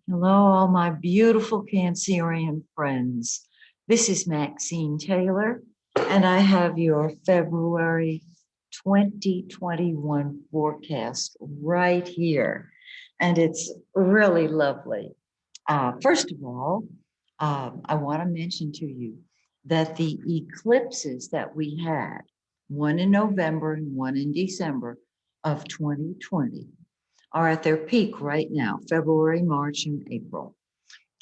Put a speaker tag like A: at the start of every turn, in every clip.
A: Hello, all my beautiful Cancerian friends. This is Maxine Taylor, and I have your February 2021 forecast right here. And it's really lovely. First of all, I want to mention to you that the eclipses that we had, one in November and one in December of 2020, are at their peak right now, February, March, and April.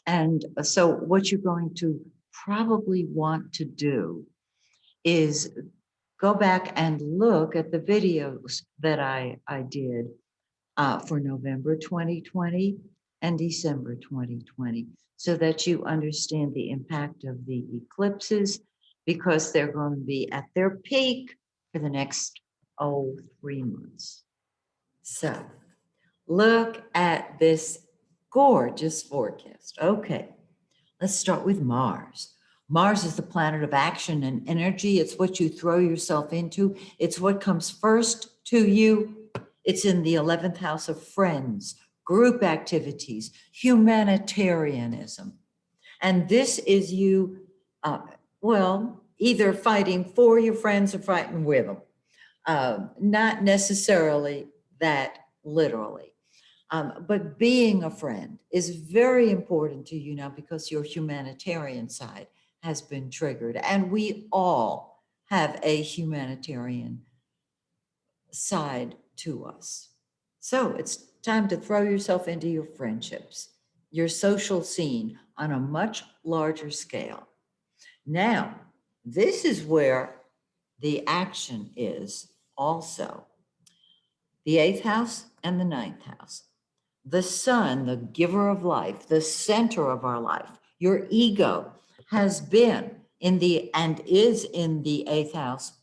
A: And so, what you're going to probably want to do is go back and look at the videos that I did for November 2020 and December 2020 so that you understand the impact of the eclipses because they're going to be at their peak for the next, 3 months. So, look at this gorgeous forecast. Okay, let's start with Mars. Mars is the planet of action and energy. It's what you throw yourself into. It's what comes first to you. It's in the 11th house of friends, group activities, humanitarianism. And this is you, either fighting for your friends or fighting with them. Not necessarily that literally. But being a friend is very important to you now because your humanitarian side has been triggered. And we all have a humanitarian side to us. So it's time to throw yourself into your friendships, your social scene on a much larger scale. Now, this is where the action is also the eighth house and the ninth house. The sun, the giver of life, the center of our life, your ego has been in the and is in the eighth house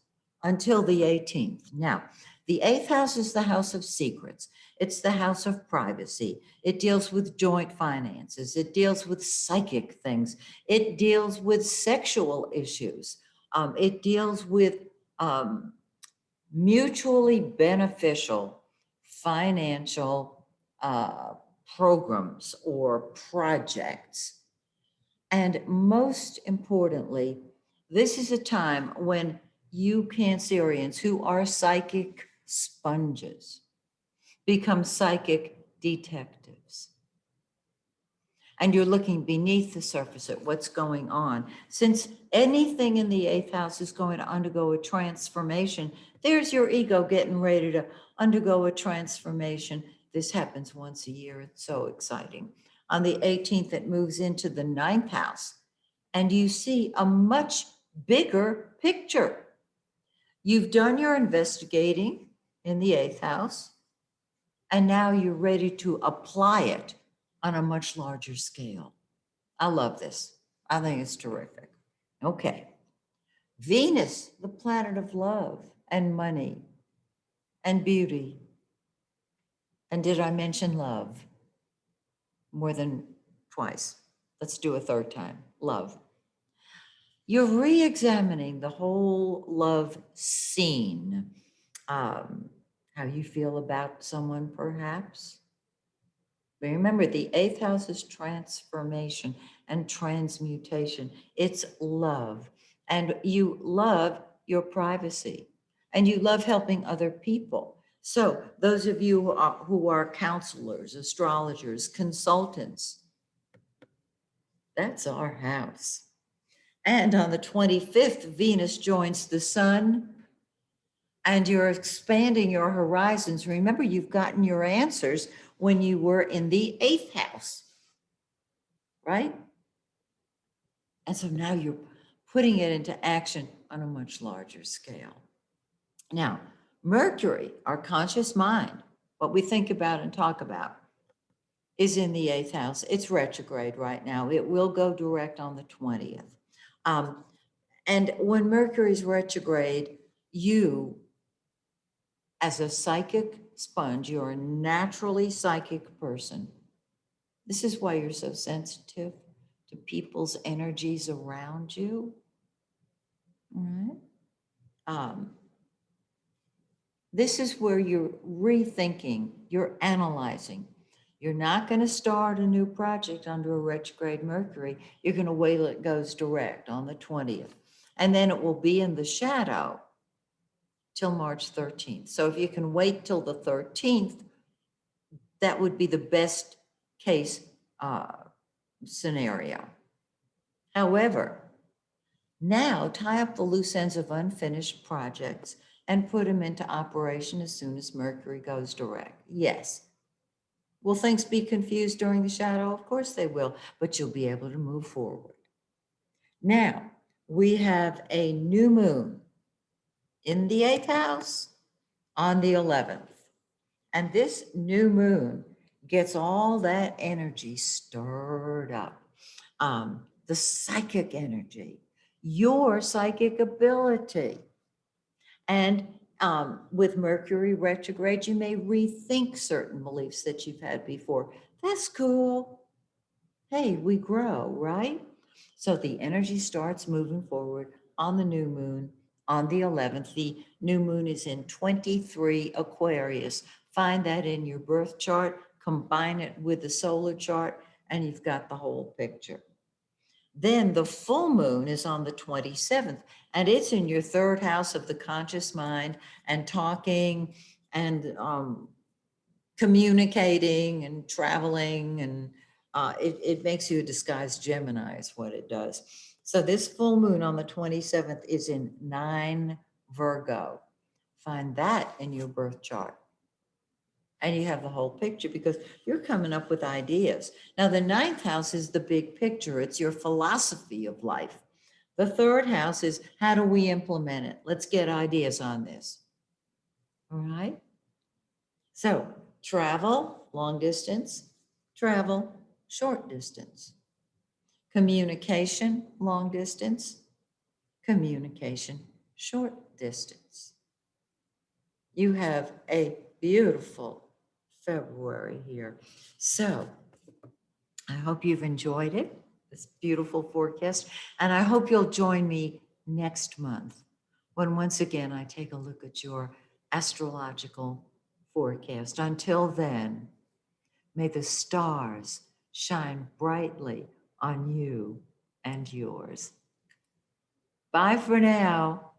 A: until the 18th. Now, the eighth house is the house of secrets. It's the house of privacy. It deals with joint finances. It deals with psychic things. It deals with sexual issues. It deals with mutually beneficial financial programs or projects. And most importantly, this is a time when you Cancerians who are psychic sponges become psychic detectives. And you're looking beneath the surface at what's going on. Since anything in the eighth house is going to undergo a transformation, there's your ego getting ready to undergo a transformation. This happens once a year. It's so exciting. On the 18th, it moves into the ninth house, and you see a much bigger picture. You've done your investigating in the eighth house, and now you're ready to apply it on a much larger scale. I love this. I think it's terrific. Okay. Venus, the planet of love and money and beauty. And did I mention love? More than twice. Let's do a third time. Love. You're re examining the whole love scene. How you feel about someone, perhaps. But remember, the eighth house is transformation and transmutation. It's love. And you love your privacy and you love helping other people. So, those of you who are counselors, astrologers, consultants, that's our house. And on the 25th, Venus joins the sun and you're expanding your horizons. Remember, you've gotten your answers when you were in the eighth house, right? And so now you're putting it into action on a much larger scale. Now, Mercury, our conscious mind, what we think about and talk about, is in the eighth house. It's retrograde right now. It will go direct on the 20th. And when Mercury's retrograde, you, as a psychic sponge, you're a naturally psychic person. This is why you're so sensitive to people's energies around you. All right. This is where you're rethinking, you're analyzing, You're not going to start a new project under a retrograde Mercury. You're going to wait till it goes direct on the 20th. And then it will be in the shadow till March 13th. So if you can wait till the 13th, that would be the best case scenario. However, now tie up the loose ends of unfinished projects and put them into operation as soon as Mercury goes direct. Yes. Will things be confused during the shadow? Of course they will, but you'll be able to move forward. Now, we have a new moon in the 8th house on the 11th. And this new moon gets all that energy stirred up. The psychic energy, your psychic ability. And with Mercury retrograde, you may rethink certain beliefs that you've had before. That's cool. Hey, we grow, right? So the energy starts moving forward on the new moon on the 11th. The new moon is in 23 Aquarius. Find that in your birth chart, combine it with the solar chart, and you've got the whole picture. Then the full moon is on the 27th, and it's in your third house of the conscious mind and talking and communicating and traveling. And it makes you a disguised Gemini is what it does. So this full moon on the 27th is in 9 Virgo. Find that in your birth chart. And you have the whole picture because you're coming up with ideas. Now, the 9th house is the big picture. It's your philosophy of life. The 3rd house is how do we implement it? Let's get ideas on this. All right. So travel, long distance, travel, short distance. Communication, long distance, communication, short distance. You have a beautiful February here. So I hope you've enjoyed it, this beautiful forecast, and I hope you'll join me next month when once again I take a look at your astrological forecast. Until then, may the stars shine brightly on you and yours. Bye for now.